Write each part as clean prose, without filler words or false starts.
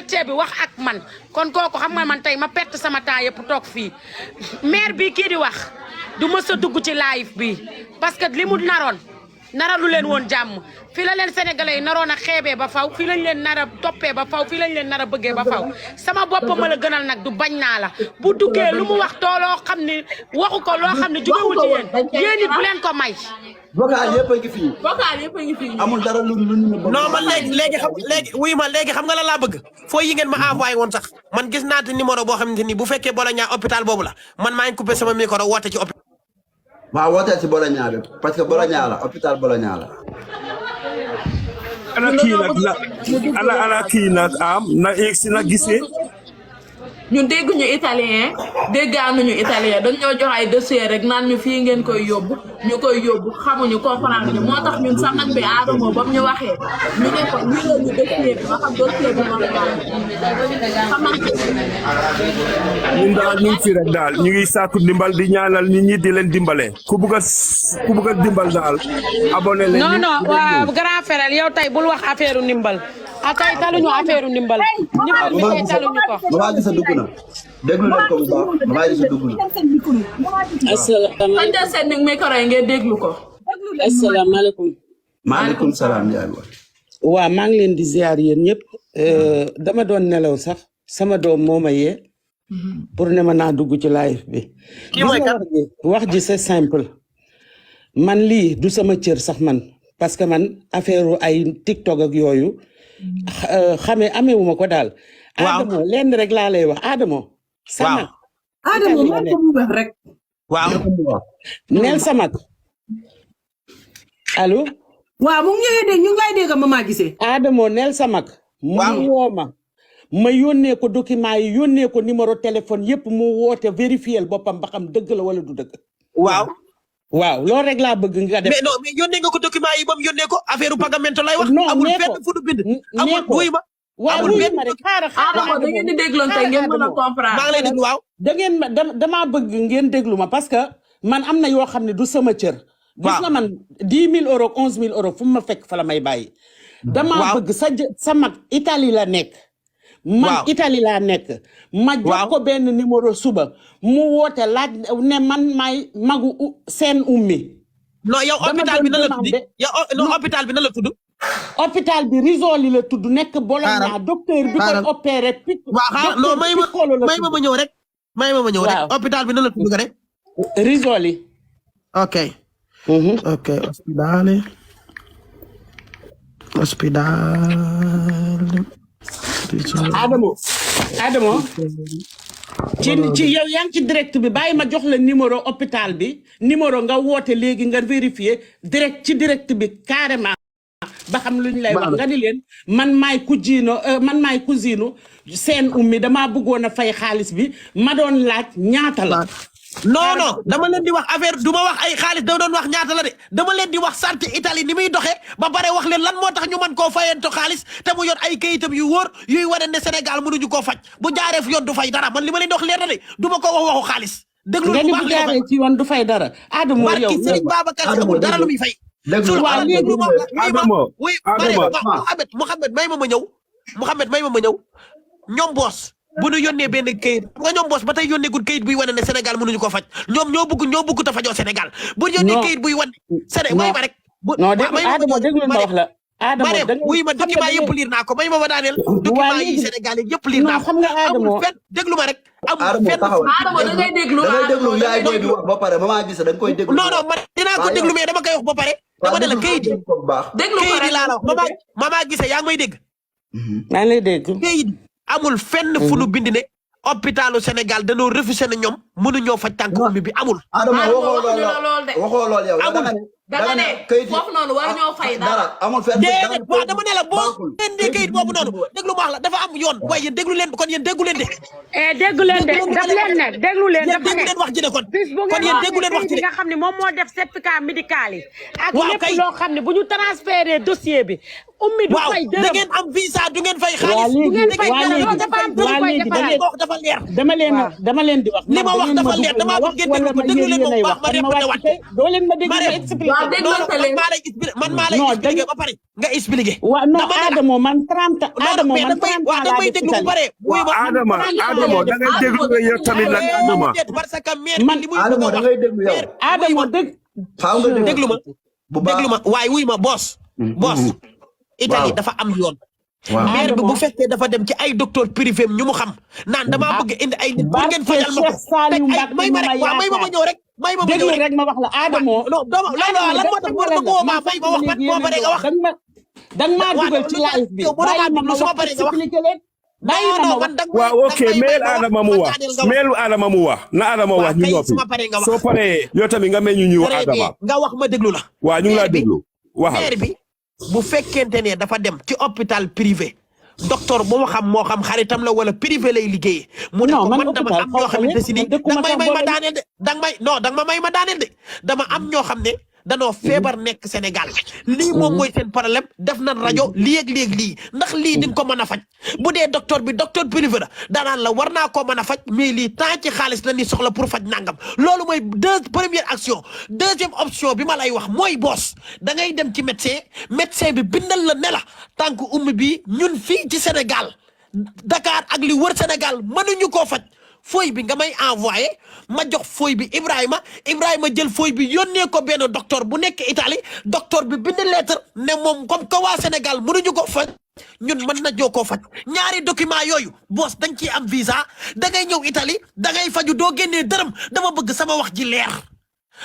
médecin bi wax ak man kon kooku xam nga man tey ma perte sama temps yëpp toog fii maire bi kii di wax du mës a dugg ci live bi parce que li mu naralu leen woon jàmm fii la leen sénégalais yi naroon a xeebee ba faw fii lañ leen nar a toppee ba faw fii lañ leen nar a bëggee ba faw sama bopp ma la gënal nag du bañ naa la bu duggee lu mu wax tooloo xam ne waxu ko loo xam ne jugewul ci yéen it bu leen ko may. vocal yëpp a ngi fii. vocal yëpp a ngi fii. amul dara lu non man léegi wuy ma léegi xam nga la laa bëgg foo yi ngeen ma envoyé woon sax man gis naa te numéro boo xamante ni bu fekkee Bologna hôpital boobu la man maa ngi coupé sama micro woote ci hôpital. waaw wooteel si Bologna bi parce que Bologna la hôpital Bologna la. ana kii nag am na egg si nag gisee. ñun dégguñu italien déggaanuñu italien dañ ñoo jox ay dossier rek naan ñu fii ngeen koy yóbbu ñu koy yóbbu xamuñu comprendre ñu moo tax ñun sax nag bi Adamo ba mu ñu waxee ñu ne ko ñu ñu dossier bi ba xam dossier bi moom ñun daal ñu ngi fi rek daal ñu ngi sàkku dimbal di ñaanal nit ñi di leen dimbale ku bugg a dimbal daal abonné leen. non waaw grand frère yow tey bul wax affaire ndimbal tey taluñu affaire ndimbal ndimbal bi tey taluñu ko. Mama Gisa dugg na déglu leen ko bu baax Mama Gisa dugg na. asalaamaaleykum seen micro yi ngeen déglu ko. asalaamaaleykum. maaleykum salaam yaay booy. waaw maa ngi leen di ziar yéen ñëpp dama doon nelaw sax sama doom moo ma yee pour ne ma naa dugg ci live bi. wax ji c'est simple man lii du sama cër sax man parce que man affaire ay TikTok ak yooyu amewuma ko daal. Adamo lenn rek laa lay wax Adamo. sama Adamo man ko mu wax rek. waaw. neel sama allo. waaw mu ngi ñëwee de ñu ngi lay dégg Mama Gisee. Adamo neel sama. waaw mu woo ma yónnee ko document yi yónnee ko numéro téléphone yëpp mu woote vérifier boppam ba xam dëgg la wala du dëgg. waaw. waaw loolu rek laa bëgg nga def. mais non mais yónnee nga ko document yi ba mu yónnee ko affaire pagamento lay wax. non amul fenn fu du bind. amul wuy ma. waaw wuy ma rek Adamo da ngeen di dégloonte ngeen mën a comprendre. maa ngi lay déglu waaw. da ngeen ma damaa bëgg ngeen déglu ma parce que man am na yoo xam ne du sama cër. gis nga man 10 000 euros 11 000 euros fu mu ma fekk fa la may bàyyi. damaa bëgg sa mag Italie la nekk. man Italie laa nekk. ma jox ko benn numéro suba mu woote laaj ne man maay magu seen ummi. non yow hôpital bi na la tudd yow non hôpital bi na la tudd. hôpital bi Risoli la tudd nekk Bologna docteur bi koy opéré. waaw non may ma ñëw rek. may ma ñëw rek hôpital bi na la tudd nga rek. Risoli. ok. ok ospedale. Adamo ci yow yaa ngi ci direct bi bàyyi ma jox la numéro hôpital bi numéro nga woote léegi nga vérifier direct ci direct bi carrément ba xam lu ñu lay wax nga ni leen man maay cousine seen ummi damaa bëggoon a fay xaalis bi ma doon laaj ñaata la. non dama leen di wax affaire du ma wax ay xaalis da doon wax ñaata la de dama leen di wax santé Italie ni muy doxee ba bare wax leen lan moo tax ñu mën koo fayento xaalis te mu yor ay kayitam yu wóor yuy wane ne Sénégal mënuñu koo faj bu jaaree fi yoon du fay dara man li ma leen di wax leer na de du ma ko wax waxu xaalis. déglu bu baax bu jaaree ci yoon du fay dara. Adamo yow barki Serigne Babacar amul dara lu muy fay. waaw léegi Mouhamed may ma ñëw Mouhamed may ma ñëw ñoom boos bu ñu yónnee benn kayit nga ñoom boos ba tey yónneegul kayit buy wane ne Sénégal mënuñu ko faj ñoom ñoo bëgg ta fajoo Sénégal bu ñu yónnee kayit buy wane Sénégal may ma rek non Adamo déglu ma wax la Adamo wuy ma document yëpp liir naa ko may ma daaneel document yi Sénégal yi yëpp liir naa ko xam nga Adamo fenn déglu ma rek amul fenn Adamo da ngay déglu yaay booy bi wax ba pare Mama Gisa da nga koy déglu non man dinaa ko déglu mais dama koy wax ba pare dama ne la kayit yi déglu ko rek laa la wax Mama Gisa yaa ngi may dégg maa ngi lay dégg kayit amul fenn fu nu bind ne hôpitalu Sénégal dañoo refusé na ñoom mënuñoo faj tànk ummi bi amul. Adamo waxoo lool yow dama ne foofu noonu war ñoo fay dara amul fenn déedéet waaw dama ne la boo leen di kayit boobu noonu déglu ma wax la dafa am yoon waaye yéen déglu leen kon yéen déggu leen de. déggu leen de daf leen ne déglu leen dafa ne leen wax ji de kon yéen déggu leen wax ji de nga xam ne moom moo def certificat médical yi ak lépp loo xam ne bu ñu transféré dossier bi ummi du fay dërëm da ngeen am visa du ngeen fay xaalis du ngeen fay dërëm dafa am dafa leer dama leen di wax li ma wax dafa leer damaa bëgg ngeen déglu ko déglu leen ma bu baax ma répété waat doo leen ma déglu ma waaw expliqué dégg man maa lay expliqué ba pare nga expliqué waaw non Adamo man 30 Adamo man 30 waaw da may déglu bu bare Adama da ngay déglu nga yow tamit nag Adama parce que maire bi li muy Adamo da ngay déglu yow. Adamo dëgg faaw nga déglu ma bu baax déglu ma waaye wuy ma boss Italie dafa am yoon waaw maire bi bu fekkee dafa dem ci ay docteur privé ñu mu xam naan damaa bëgg indi ay nit pour ngeen fajal ma ko may ma rek waaw may ma ñëw rek may ma déglu ñëw rek rek ma wax la Adamo non lan moo tax war ma ko ma may ma wax man moo bare nga wax danga maa dugal ci live bi bàyyi ma ma wax expliqué leen bàyyi ma ma wax waaw ok meel Adama mu wax meelu Adama mu wax na Adama wax ñu noppi soo paree yow tamit nga mel ñu Adama nga wax ma déglu la waaw ñu ngi laa déglu waxal maire bi bu fekkente ne dafa dem ci hôpital privé docteur bu ma xam moo xam xaritam la wala privé lay liggéeyee mu ne ko man dama am ñoo xamante si ni danga may may ma daaneel de danga ma may ma daaneel de dama am ñoo xam ne danoo feebar nekk Sénégal lii moom mooy seen problème def na rajo léeg-léeg lii ndax lii di nga ko mën a faj bu dee docteur bi docteur privé la danaan la war naa koo mën a faj mais lii temps ci xaalis la ni soxla pour faj nangam loolu mooy première action deuxième option bi ma lay wax mooy boos da ngay dem ci médecin bi bindal la ne la tànk ummi bi ñun fii ci Sénégal Dakar ak li wër Sénégal mënuñu koo faj fooy bi nga may envoyé ma jox fooy bi Ibrahima jël fooy bi yónnee ko benn docteur bu nekk Italie docteur bi bind lettre ne moom comme que waa Sénégal mënuñu ko faj ñun mën na joo koo faj ñaari document yooyu boos dañ ciy am visa da ngay ñëw Italie da ngay faju doo génnee dërëm dama bëgg sama wax ji leer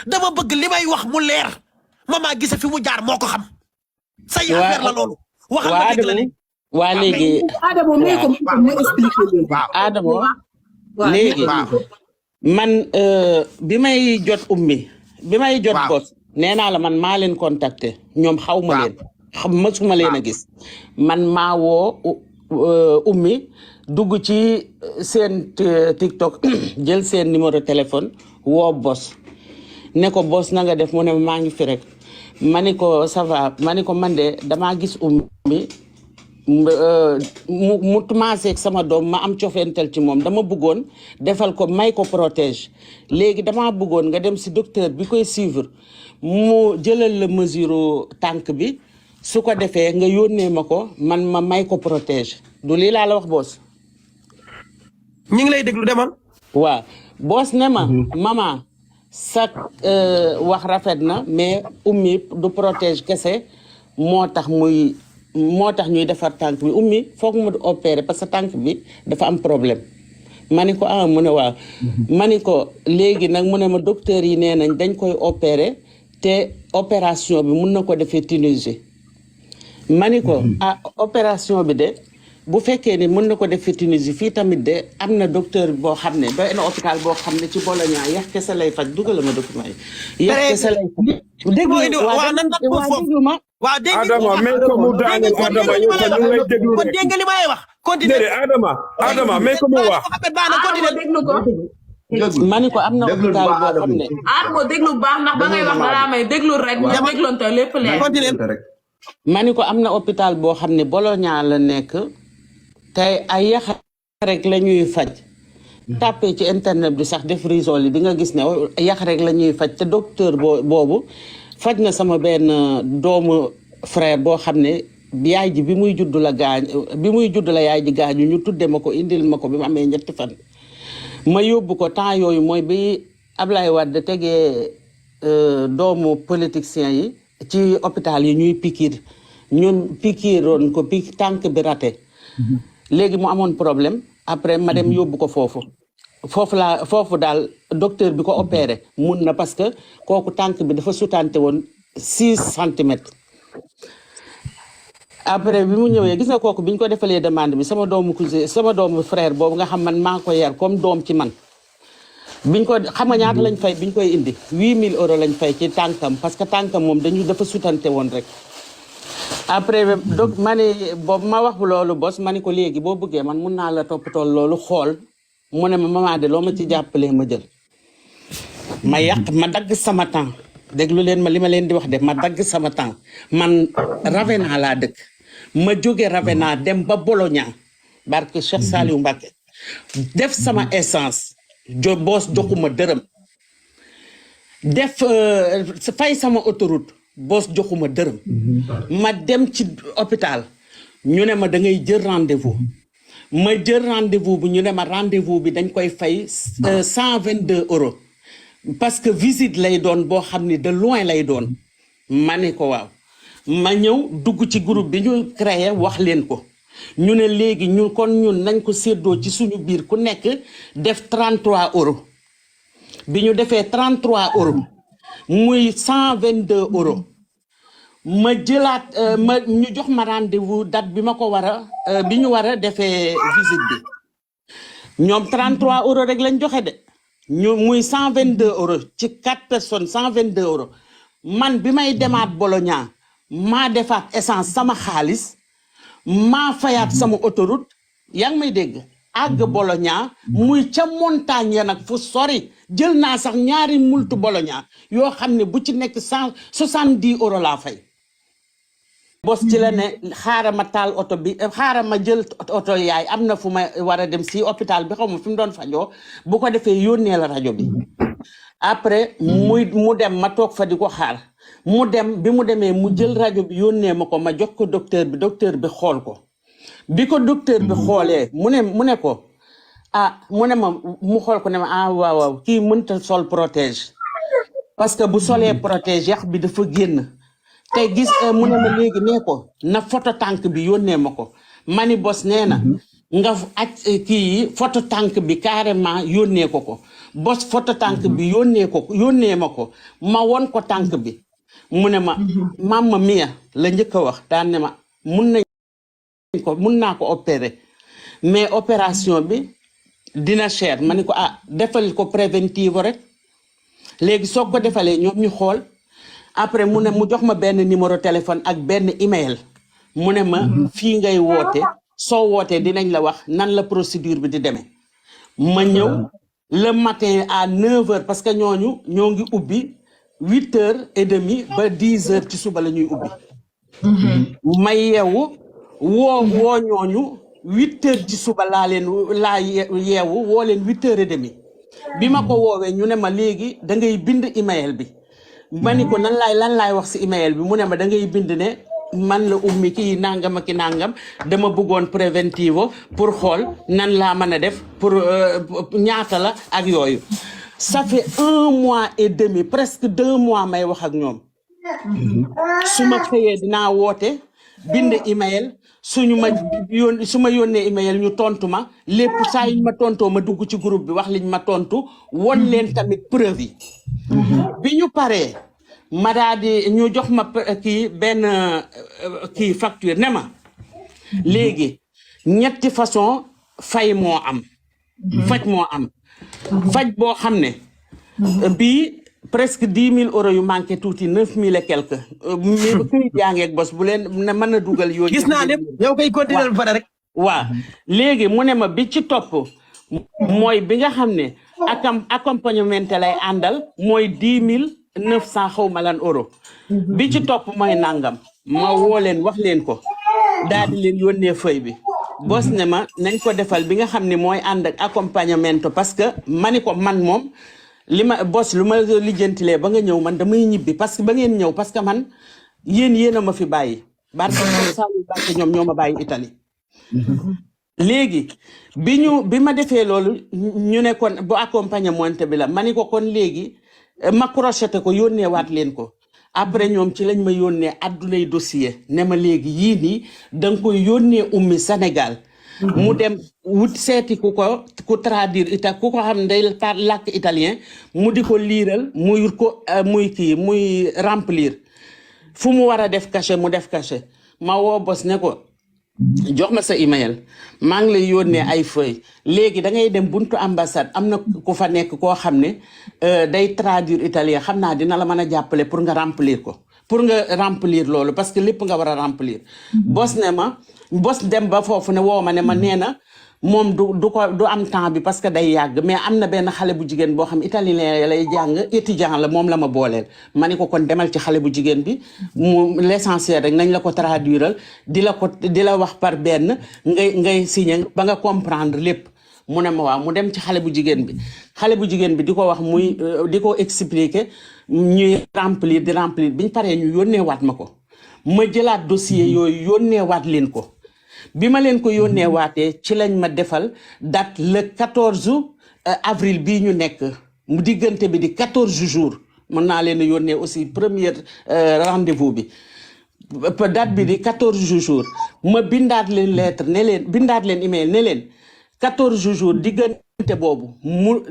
dama bëgg li may wax mu leer mama gise fi mu jaar moo ko xam sa affaire la loolu waxal ma dégg la ne waa léegi Adamo may ko mu expliqué leen Adamo léegi man bi may jot ummi bi may jot bos nee naa la man maa leen contacté ñoom xaw ma leen mësuma leen a gis man maa woo ummi dugg ci seen TikTok jël seen numéro téléphone woo bos ne ko bos na nga def mu ne maa ngi fi rek ma ni ko ça va ma ni ko man de damaa gis ummi mu commencé ak sama doom ma am cofentel ci moom dama bëggoon defal ko may ko protège léegi dama bëggoon nga dem si docteur bi koy suivre mu jëlal la mesure tànk bi su ko defee nga yónnee ma ko man ma may ko protège du lii laa la wax boos ñu ngi lay déglu demal waaw boos ne ma maman sa wax rafet na mais ummi du protège kese moo tax ñuy defar tànk bi ummi foog mu opérer parce que tànk bi dafa am problème ma ni ko mu ne waaw ma ni ko léegi nag mu ne ma docteur yi nee nañ dañ koy opérer te opération bi mun na ko defee Tunisie ma ni ko opération bi de bu fekkee ni mën na ko defee Tunisie fii tamit de am na docteur boo xam ne benn hôpital boo xam ne ci Bologna yax kese lay faj dugal ma document yi yax kese lay faj déglu ma waaw dégg Adama mais ko mu daaneel Adama yow ñu ngi lay déglu rek dégg nga li may wax continue Adama mais ko mu wax déglu ko ma ni ko am na hôpital boo xam ne Adamo déglu baax ndax ba ngay wax dara may déglu rek ñu dégloonte lépp leer ma ni ko am na hôpital boo xam ne Bologna la nekk tey ay yax rek la ñuy faj tàppee ci internet bi sax def risol yi di nga gis ne yax rek la ñuy faj te docteur boobu faj na sama benn doomu frère boo xam ne yaay ji bi muy judd la yaay ji gaañu ñu tudde ma ko indil ma ko bi mu amee 3 fan ma yóbbu ko temps yooyu mooy bi Ablaye Wade tegee doomu politiciens yi ci hôpital yi ñuy pikiir ñun pikiiroon ko tànk bi raté léegi mu amoon problème après ma dem yóbbu ko foofu daal docteur bi ko opéré mun na parce que kooku tànk bi dafa sutante woon 6 centimètres après bi mu ñëwee gis nga kooku bi ñu ko defalee demande bi sama doomu frère boobu nga xam man maa ko yar comme doom ci man biñ ko xam nga ñaata lañ fay biñ koy indi 8000 euros lañ fay ci tànkam parce que tànkam moom dafa sutante woon rek après donc ma ne boobu ma wax loolu bos ma ne ko léegi boo bëggee man mun naa la toppatoo loolu xool mu ne ma maman de loo ma ci jàppalee ma jël ma dagg sama temps déglu leen ma li ma leen di wax de ma dagg sama temps man Ravenna laa dëkk ma jóge Ravenna dem ba Bologna barke Cheikh Saliou Mbacké def sama essence boos joxuma dërëm def fay sama autoroute boos joxuma dërëm ma dem ci hôpital ñu ne ma da ngay jël rendez-vous ma jël rendez-vous bi ñu ne ma rendez-vous bi dañ koy fay 122 euros parce que visite lay doon boo xam ni de loin lay doon ma ne ko waaw ma ñëw dugg ci groupe bi ñu créé wax leen ko ñu ne léegi ñu kon ñun nañ ko séddoo ci suñu biir ku nekk def 33 euros bi ñu defee 33 euros muy 122 euros ma jëlaat ñu jox ma rendez-vous date bi ma ko war a bi ñu war a defee visite bi ñoom 33 euros rek lañ joxe de ñu muy 122 euros ci 4 personnes 122 euros man bi may demaat Bologna maa defaat essence sama xaalis maa fayaat sama autoroute yaa ngi may dégg àgg Bologna muy ca montagne ya nag fu sori jël naa sax ñaari multu Bologna yoo xam ne bu ci nekk 170 euros laa fay bos ci la ne xaaral ma taal oto bi xaaral ma jël oto yaay am na fu ma war a dem si hôpital bi xaw ma fi mu doon fajoo bu ko defee yónnee la rajo bi après mu dem ma toog fa di ko xaar mu dem bi mu demee mu jël rajo bi yónnee ma ko ma jox ko docteur bi xool ko bi ko docteur bi xoolee mu ne ko mu ne ma mu xool ko ne ma waaw kii mënta sol protège parce que bu solee protège yax bi dafa génn te gis mu ne ma léegi nee ko na photo tànk bi yónnee ma ko mani bos nee na nga aj kii photo tànk bi carrément yónnee ko bos photo tànk bi yónnee ma ko ma won ko tànk bi mu ne ma Mamma Mia la njëkk a wax daan ne ma mun naa ko opérer mais opération bi dina cher ma ni ko defal ko préventive rek léegi soo ko defalee ñoom ñu xool après mu jox ma benn numéro téléphone ak benn email mu ne ma fii ngay woote soo wootee dinañ la wax nan la procédure bi di demee ma ñëw le matin à 9h parce que ñoo ngi ubbi 8h30 ba 10h ci suba la ñuy ubbi ma yeewu woo ñooñu 8h ci suba laa yeewu woo leen 8h30 bi ma ko woowee ñu ne ma léegi da ngay bind email bi ma ni ko lan laay wax si email bi mu ne ma da ngay bind ne man la ummi kii nangam ak nangam dama bëggoon préventivo pour xool nan laa mën a def pour ñaata la ak yooyu ça fait 1 mois et demi presque 2 mois may wax ak ñoom su ma xëyee dinaa woote bind email su ma yónnee email ñu tontu ma lépp saa yi ma tontoo ma dugg ci groupe bi wax liñ ma tontu won leen tamit preuve yi bi ñu paree ma daal di ñu jox ma benn facture ne ma léegi ñetti façon fay moo am faj moo am faj boo xam ne bii presque 10 000 euros yu manqué tuuti 9 000 et quelque kuy jàngeeg bos bu leen ne mën a dugal yooyu gis naa lépp yow koy continuer ba rek waaw léegi mu ne ma bi ci topp mooy bi nga xam ne accompagnement lay àndal mooy 10 900 xaw ma lan euro bi ci topp mooy nangam ma woo leen wax leen ko daal di leen yónnee feuille bi bos ne ma nañ ko defal bi nga xam ne mooy ànd ak accompagnement parce que ma ni ko man moom li ma bos lu ma lijjantilee ba nga ñëw man damay ñibbi parce que ba ngeen ñëw parce que man yéen a ma fi bàyyi barke ñoom ñoo ma bàyyi Italie léegi bi ma defee loolu ñu ne kon bu accompagnement bi la ma ni ko kon léegi ma crocheté ko yónnee waat leen ko après ñoom ci lañ ma yónnee addunay dossier ne ma léegi yii nii da nga koy yónnee ummi Sénégal mu dem wut seeti ku traduire ku ko xam ne day làkk italien mu di ko liiral muy remplir fu mu war a def cachet mu def cachet ma woo bos ne ko jox ma sa email maa ngi lay yónnee ay feuille léegi da ngay dem buntu ambassade am na ku fa nekk koo xam ne day traduire italien xam naa dina la mën a jàppale pour nga remplir loolu parce que lépp nga war a remplir bos dem ba foofu ne woo ma ne ma nee na moom du am temps bi parce que day yàgg mais am na benn xale bu jigéen boo xam italien lay jàng étudiant la moom la ma booleel ma ni ko kon demal ci xale bu jigéen bi mu l'essentiel rek nañ la ko traduiral di la wax par benn ngay signé ba nga comprendre lépp mu ne ma waaw mu dem ci xale bu jigéen bi di ko wax muy di ko expliquer ñuy remplir di remplir biñ paree ñu yónnee waat ma ko ma jëlaat dossier yooyu yónnee waat leen ko bi ma leen ko yónnee waatee ci lañ ma defal date le 14 avril bii ñu nekk mu diggante bi di 14 jours mën naa leen a yónnee aussi premier rendez-vous bi date bi di 14 jours ma bindaat leen lettre ne leen bindaat leen email ne leen 14 jours diggante boobu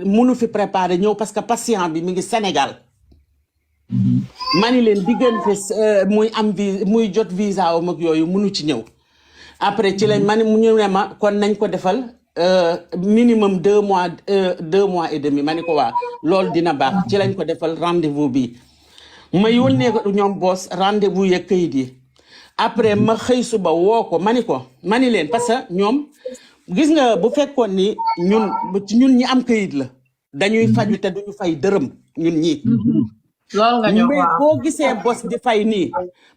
munu fi préparer ñëw parce que patient bi mi ngi Sénégal mani leen diggante muy am muy jot visa am ak yooyu munu ci ñëw après ci lañ mani mu ñu ne ma kon nañ ko defal minimum 2 mois et demi ma ni ko waa loolu dina baax ci lañ ko defal rendez-vous bi ma yónnee ko ñoom boss rendez-vous ya këyit yi après ma xëy suba woo ko mani leen parce que ñoom gis nga bu fekkoon ni ñun ñi am këyit la dañuy faju te duñu fay dërëm ñun ñi loolu nga ñëw mais boo gisee boss di fay nii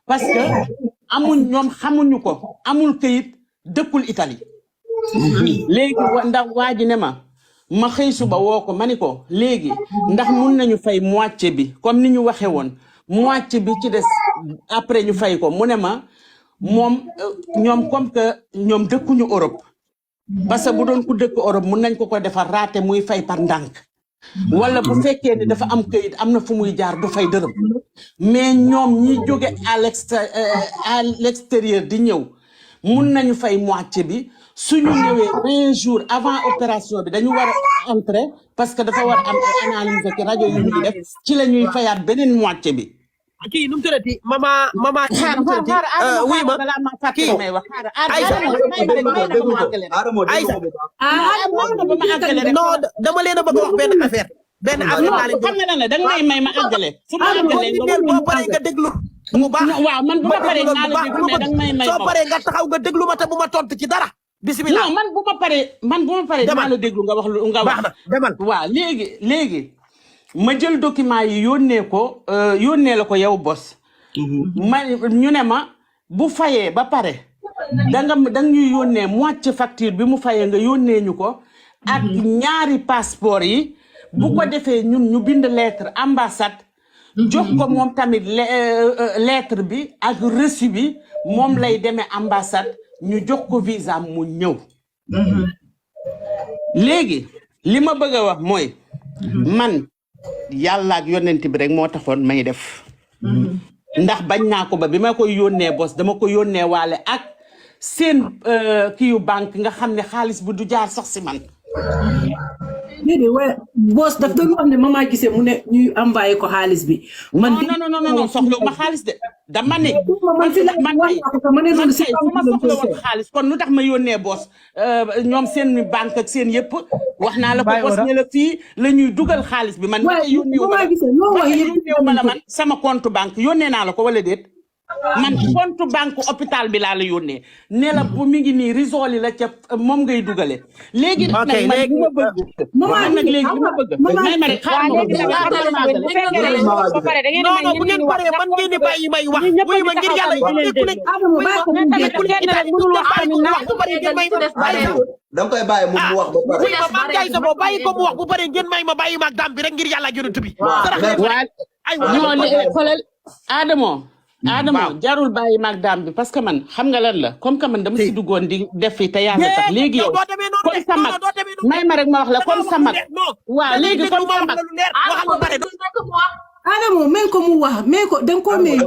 parce que ñoom xamuñu ko amul këyit dëkkul Italie léegi ndax waa ji ne ma xëy suba woo ko ma ni ko léegi ndax mun nañu fay moitié bi comme ni ñu waxee woon moitié bi ci des après ñu fay ko mu ne ma moom ñoom comme que ñoom dëkkuñu Europe parce que bu doon ku dëkk Europe mun nañ ko defar raate muy fay par ndànk wala bu fekkee ni dafa am këyit am na fu muy jaar du fay dërëm mais ñoom ñi jóge à l'extérieur di ñëw mun nañu fay moitié bi suñu ñëwee 20 jours avant opération bi dañu war a entrer parce que dafa war am analyse ak rajo yu ñuy def ci la ñuy fayaat beneen moitié bi. kii nu mu tërati mama wuy ma kii non dama leen a bëgg wax benn affaire laa leen xam nga lan la danga may ma àggale su ma àggalee boo paree nga déglu mu baax waaw man bu ma paree naa la déglu mais danga may soo paree nga taxaw nga déglu ma te bu ma tontu ci dara bismillah non man bu ma paree naa la déglu nga wax lu nga wax baax na demal waaw léegi ma jël document yi yónnee la ko yow bos ñu ne ma bu fayee ba pare danga ñuy yónnee moitié facture bi mu fayee nga yónnee ñu ko ak ñaari passeport yi bu ko defee ñun ñu bind lettre ambassade jox ko moom tamit lettre bi ak reçu bi moom lay demee ambassade ñu jox ko visa mu ñëw léegi li ma bëgg a wax mooy man yàlla ak yonent bi rek moo taxoon may def ndax bañ naa ko ba bi ma koy yónnee bos dama ko yónnee waale ak seen kiyu banque nga xam ne xaalis bu du jaar sax si man déedéet waaye boss daf doon wax ne Mama gisee mu ne ñuy envoyé ko xaalis bi. man non soxla ma xaalis de dama ne. man fi la man tey fu ma soxla woon xaalis kon lu tax ma yónnee boss ñoom seen banque ak seen yëpp wax naa la ko boss ne la fii la ñuy dugal xaalis bi man. waaye yónnee ma la man sama compte banque yónnee naa la ko wala déet. man compte banque hôpital bi laa la yónnee ne la bu mi ngi nii risoli la ca moom ngay dugale léegi nag man bu ma bëgg léegi li ma bëgg may ma rek xaaral ma non bu ngeen paree man ngeen di bàyyi may wax wuy ma ngir yàlla da nga koy bàyyi mu wax ba pare. wuy ma Mame Ndiaye Savon bàyyi ko mu wax bu pare ngeen may ma bàyyi ma ak dam bi rek ngir yàlla yonent bi Adamo jarul bàyyi maag daam bi parce que man xam nga lan la comme que man dama si duggoon di def fi te yàlla tax léegi yow comme sa mag may ma rek ma wax la comme sa mag waaw léegi comme sa mag Adamo may ko mu wax may ko da nga koo may.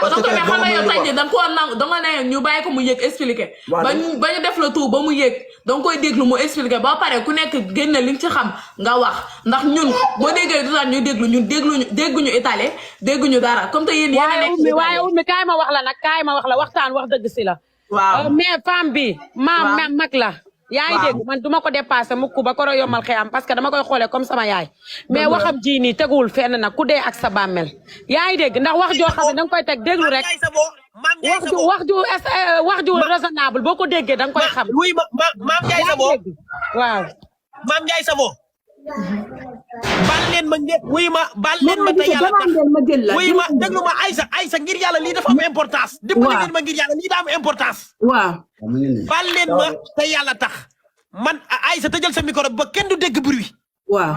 parce que xam nga yow tey da nga koo nangu da nga ne ñu bàyyi ko mu yëg expliqué. ba ñu def la tout ba mu yëg da nga koy déglu mu expliqué ba pare ku nekk génne li nga ci xam nga wax ndax ñun boo déggee du tax ñu déglu ñun dégguñu italien dégguñu dara comme te yéen yéen a nekk. waaye Oumy kaay ma wax la nag kaay ma wax la waxtaan wax dëgg si la. waaw mais femme bi maam mag la. yaa ngi dégg man duma ko dépassé mukk ba ko yomal xeyam parce que dama koy xoolee comme sama yaay mais waxam ji nii teguwul fenn nag ku dee ak sa bàmmel yaa ngi dégg ndax wax joo xam ne danga koy teg déglu rek wax ju raisonnable boo ko déggee danga koy xam. wuy ma Mame Ndiaye Savon waaw Mame Ndiaye Savon baal leen ma te yàlla tax wuy ma déglu ma Aïssa ngir yàlla lii dafa am importance. dimbali ngeen ma ngir yàlla lii daa am importance. waaw. baal leen ma te yàlla tax man Aïssa tëjal sa micro ba kenn du dégg bruit. waaw.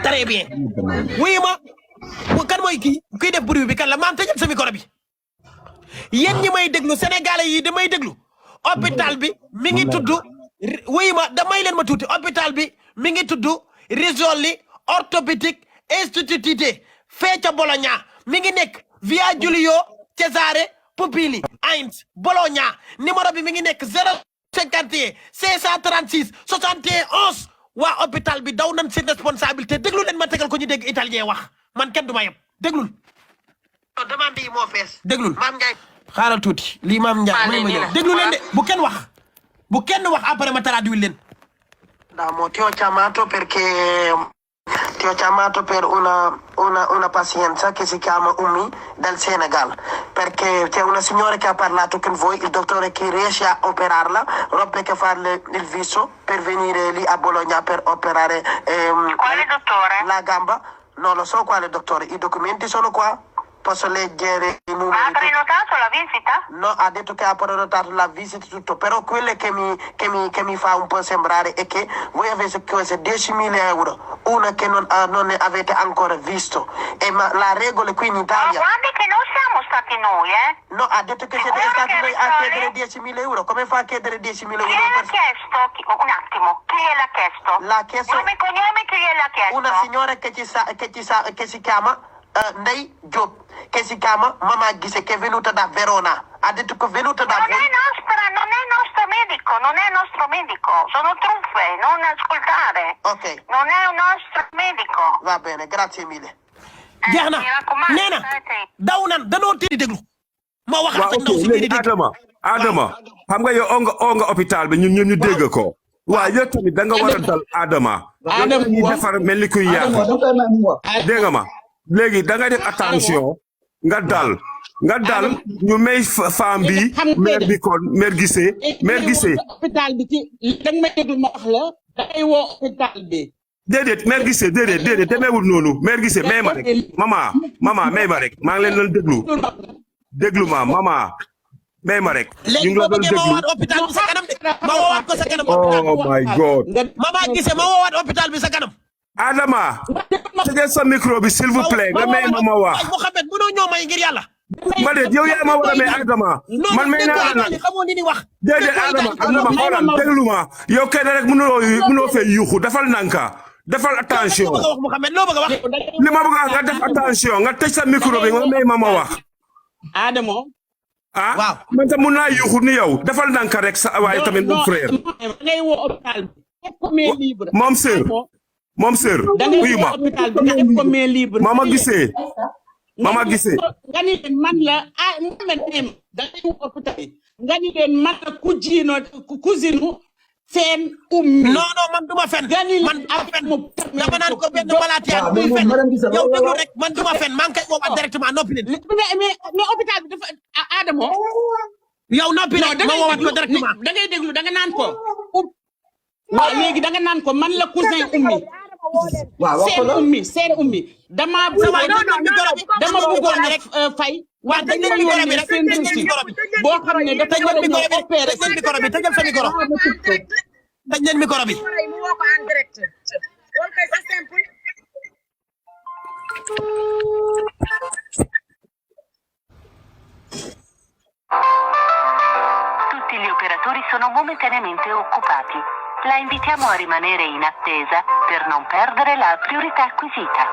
très bien. wuyu ma kan mooy kii def bruit bi kan la maam tëjal sa micro bi. yéen ñi may déglu sénégalais yi damay déglu. hôpital bi mi ngi tudd wuyu ma damay leen ma tuuti hôpital bi mi ngi tudd Rizzoli orthopédique instituté fee ca Bologna mi ngi nekk via Giulio Cesare Pupilli Heinz Bologna numéro bi mi ngi nekk 051 536 61 11 waa hôpital bi daw nañ seen responsabilité déglu leen ma tegal ko ñu dégg italien wax man kenn du ma yem déglul. demande yi moo fees déglul Mame Ndiaye xaaral tuuti lii Mame Ndiaye may ma ñëw déglu leen de bu kenn wax après ma traduire leen. Adamo, ti ho chiamato per una pazienza che si chiama Oumy del Senegal, perché c'è una signora che ha parlato con voi, il dottore che riesce a operarla, rompe che farle il viso per venire lì a Bologna per operare Quale dottore? la gamba. Non lo so quale dottore, i documenti sono qua. Posso leggere i numeri? Ha prenotato la visita? No, ha detto che ha prenotato la visita e tutto, però quello che mi fa un po' sembrare è che voi avete chiesto 10.000 euro, una che non avete ancora visto, ma la regola qui in Italia... Ma guardi che non siamo stati noi, No, ha detto che siete stati voi a chiedere 10.000 euro, come fa a chiedere 10.000 euro? Chi gliel'ha chiesto? Un attimo, chi gliel'ha chiesto? L'ha chiesto... Nome e cognome, chi gliel'ha chiesto? Una signora che si chiama Ndiaye Diop, che si chiama Mame Ndiaye, che è venuta da Verona. Ha detto che è venuta da non è nostro medico, sono truffe, non ascoltare. Ok. Non è un nostro medico. Va bene, grazie mille. jeex na mi raccomando, nee na daw nan danoo teel di déglu. ma waxaat ak ndaw si biir di déglu. Adama xam nga yow oo nga hôpital bi ñun ñëpp ñu dégg ko. waaw yow tamit da nga war a dal Adama. Adama ñu defar mel ni kuy yàq. dégg nga ma léegi da nga def attention nga dal ñu may femme bi mère bi kon mère Guissé hôpital bi ci danga may déglu ma wax la dangay woo hôpital bi. déedéet mère Guissé déedéet demeewul noonu mère Guissé may ma rek mama may ma rek maa ngi leen doon déglu ma mama may ma rek ñu ngi la doon déglu ma woowaat hôpital bi sa kanam de ma woowaat ko sa kanam. oh my god Mame Guissé ma woowaat hôpital bi sa kanam. Adama tëjee sa micro bi s'il vous plaît nga may ma wax. Mouhamed mënoo ñoo may ngir yàlla. ma de yow yaa ma war a may Adama man may naa la xamoo ni wax. déedéet Adama xoolal déglu ma yow kenn rek mënoo fee yuuxu defal nanka defal attention loo bëgg a wax li ma bëgg a nga def attention nga tëj sa micro bi nga may ma wax. Adamo. waaw man tam mun naa yuuxu ni yow defal nanka rek sa waaye tamit mon frère. dangay woo hôpital bi def ko main libre. moom sœur wuyu ma Mame Guissé nga ni leen man la dangay woo hôpital bi nga ni leen man la cousine seen Oumy. non man duma fen man dama naan ko benn malaatiyaan muy fen yow déglu rek man duma fen maa ngi koy woowaat directement noppi leen. mais hôpital bi dafa Adamo. yow noppi leen ma woowaat ko directement. da ngay déglu da nga naan ko. waaw léegi da nga naan ko man la cousin Oumy. seen Oumy dama bëggoon rek fay. waa dañ ma yónnee seen dossier boo xam ne dafa war a ñëw opéré. tëj leen micro bi tëjal sa micro. tëj leen micro bi. Tutti gli operatori sono momentaneamente occupati. La invitiamo a rimanere in attesa per non perdere la priorità acquisita.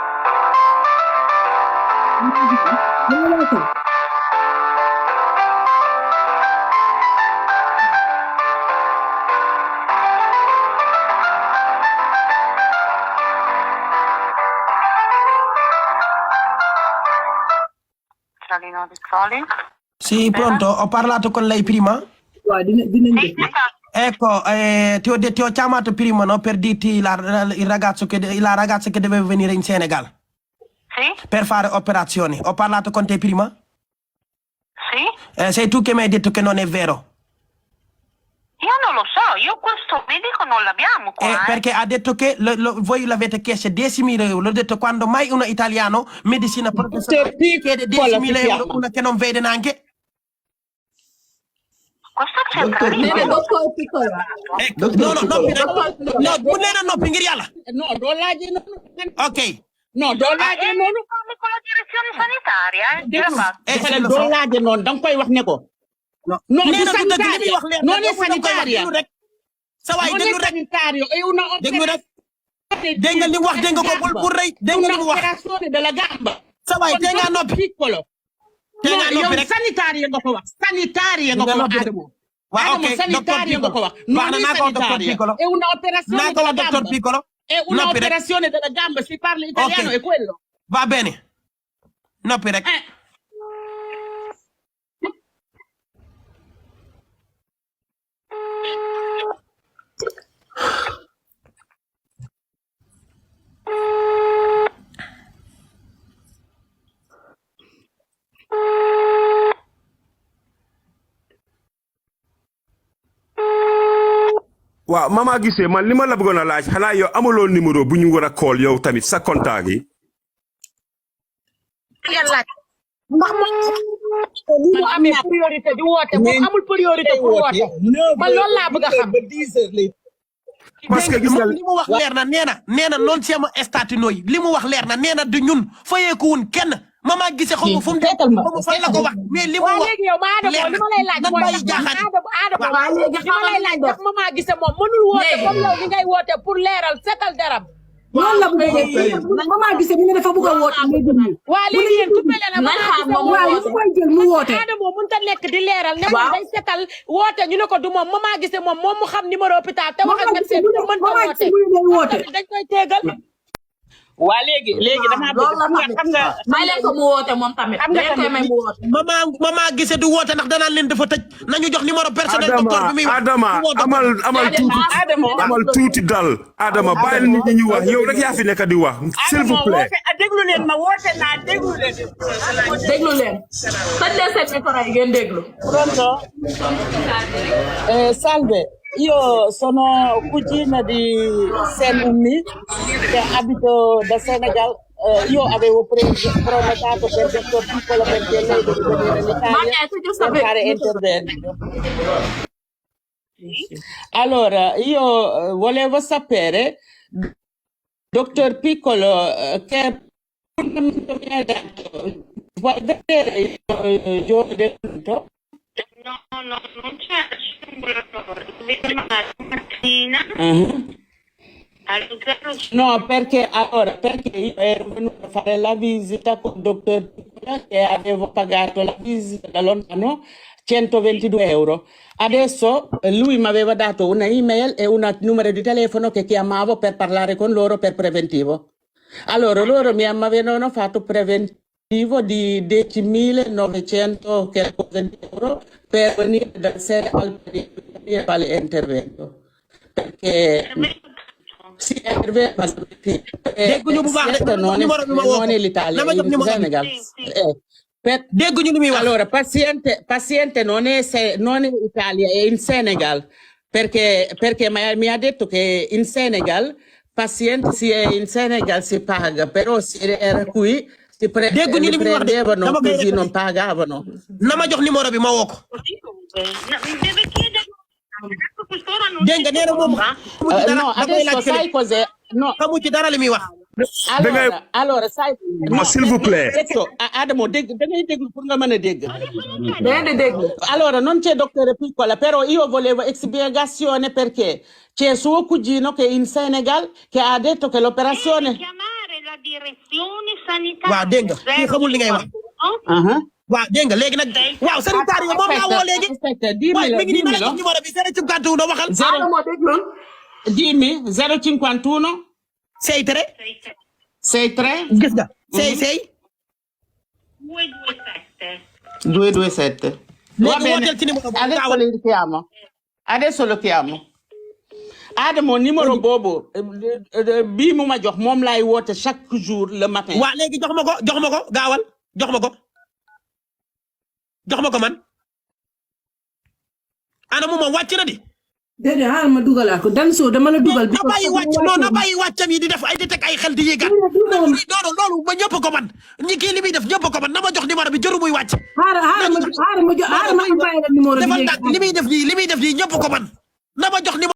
Sì, pronto? Ho parlato con lei prima? Ecco, ti ho chiamato prima, no, per dirti la ragazza che deve venire in Senegal. Sì? Per fare operazioni. Ho parlato con te prima? Sì? Sei tu che mi hai detto che non è vero. Io non lo so, io questo medico non l'abbiamo qua. Perché ha detto che voi l'avete chiesto 10.000 euro. L'ho detto quando mai uno italiano, medicina professionale, chiede 10.000 euro, una che non vede neanche. Questo c'entra nee na docteur Piccolo. non non noppi rek non bu nee na noppi ngir yàlla. non doo laajee noonu. ok. non doo laajee noonu. parli con la direzione sanitaria, dégg nga doo laajee noonu da nga koy wax ne ko. non nee du na du dëgg li muy sanitaire wax leer non na è sanitaria. rek. sa waay non è déglu rek sanitario è una déglu rek. dégg nga li mu wax dégg nga ko bul rëy dégg nga li mu wax. operazione della gamba. sa waay tee ngaa noppi. piccolo. tee ngaa noppi rek. sanitaria nga ko wax. sanitaria nga ko wax Adamo. waaw ok sanitaria nga ko wax. baax na naa ko wax docteur Piccolo. è una operazione naa ko wax docteur Piccolo. è un'operazione della gamba si parla italiano è quello. va bene noppi rek. waaw Mama Guissé man li ma la bëggoon a laaj xanaa yow amuloo numéro bu ñu war a call yow tamit sa contact yi. yàlla ndax moom mu amee priorité di woote moom amul priorité pour woote man loolu laa bëgg a xam. parce que gis nga li mu wax leer na nee na noonu sama statut nooy li mu wax leer na nee na du ñun fayeeku wun kenn Mama Guissé xaw ma fu mu dem xaw ma fan la ko wax mais li mu wax léegi yow Adamo li ma lay laaj mooy Adamo li ma lay laaj ndax Mama Guissé moom mënul woote comme yow li ngay woote pour leeral setal daram. loolu la bëgg a Mama Guissé mu ne dafa bëgg a woote waa léegi yéen ku mel ne Mama Guissé waaw lu koy jël mu woote Adamo mënut a nekk di leeral ne moom day setal woote ñu ne ko du moom Mama Guissé moom mu xam numéro hôpital te wax ak seen te mën ta woote dañ koy téegal. waa léegi damaa bëgg xam nga may leen ko mu woote moom tamit. xam nga koy may mu woote. Mama Guissé du woote ndax danaan leen dafa tëj nañu jox numéro personnel docteur bi muy wax. Adama amal tuuti dal Adama bàyyil nit ñi ñu wax yow rek yaa fi nekk di wax s'il vous plaît. déglu leen ma woote naa déglu leen. déglu leen. tëj leen seen micro yi ngeen déglu. pronto salve io sono cugina di Oumy che abito da Senegal. Io avevo prenotato per dottor Piccolo perché lei deve venire in Italia per fare intervento. Allora, io volevo sapere, dottor Piccolo, che appuntamento mi hai dato? Vuoi vedere il giorno del punto? No, non c'è ambulatorio. Devi mandare mattina allo 0. No, perché io ero venuta a fare la visita con il dottor Piccolo e avevo pagato la visita da lontano 122 euro. Adesso lui mi aveva dato una email e un numero di telefono che chiamavo per parlare con loro per preventivo. Allora loro mi avevano fatto preventivo di 10.900 euro per venire dal Senegal per fare l'intervento. Perché sì, è non è l'Italia, è il Senegal. Allora, paziente non è Italia, è in Senegal, perché mi ha detto che in Senegal, paziente si è in Senegal si paga, però se era qui si prendevano così non pagavano. Nama jox numéro bi ma woo ko. Deve chiedere. Quest'ora non dégg nga nee na moom no, adesso sai cos'è? No. xamu ci dara li muy wax. Allora sai no, s'il vous plaît. Adamo da ngay déglu pour nga mën a dégg. Allora non c'è dottore Piccola, però io volevo spiegazione perché c'è suo cugino che è in Senegal che ha detto che l'operazione chiamare la direzione sanitaria. waaw dégg nga kii xamul li ngay wax. waaw dégg nga léegi nag waaw sanitaire yi moom laa woo léegi. waaye mi ngi nii ma la jox numéro bi 051 waxal. dimmi 051 63 63 gis nga 66 227. Va bene, adesso lo chiamo. Adamo numéro boobu bii mu ma jox moom laay woote chaque jour le matin. waaw léegi jox ma ko gaawal jox ma ko man ana mu ma wàcc na di déedéet xaaral ma dugalaat ko Danso dama la dugal. na bàyyi wàcc non na bàyyi wàccam yi di def ay di teg ay xel di yéegaat. loolu ba ñëpp ko man ñi kii li muy def ñëpp ko man na ma jox numéro bi jëru muy wàcc. xaaral ma envoyé la numéro bi. defal nag li muy def nii ñëpp ko man na ma jox numéro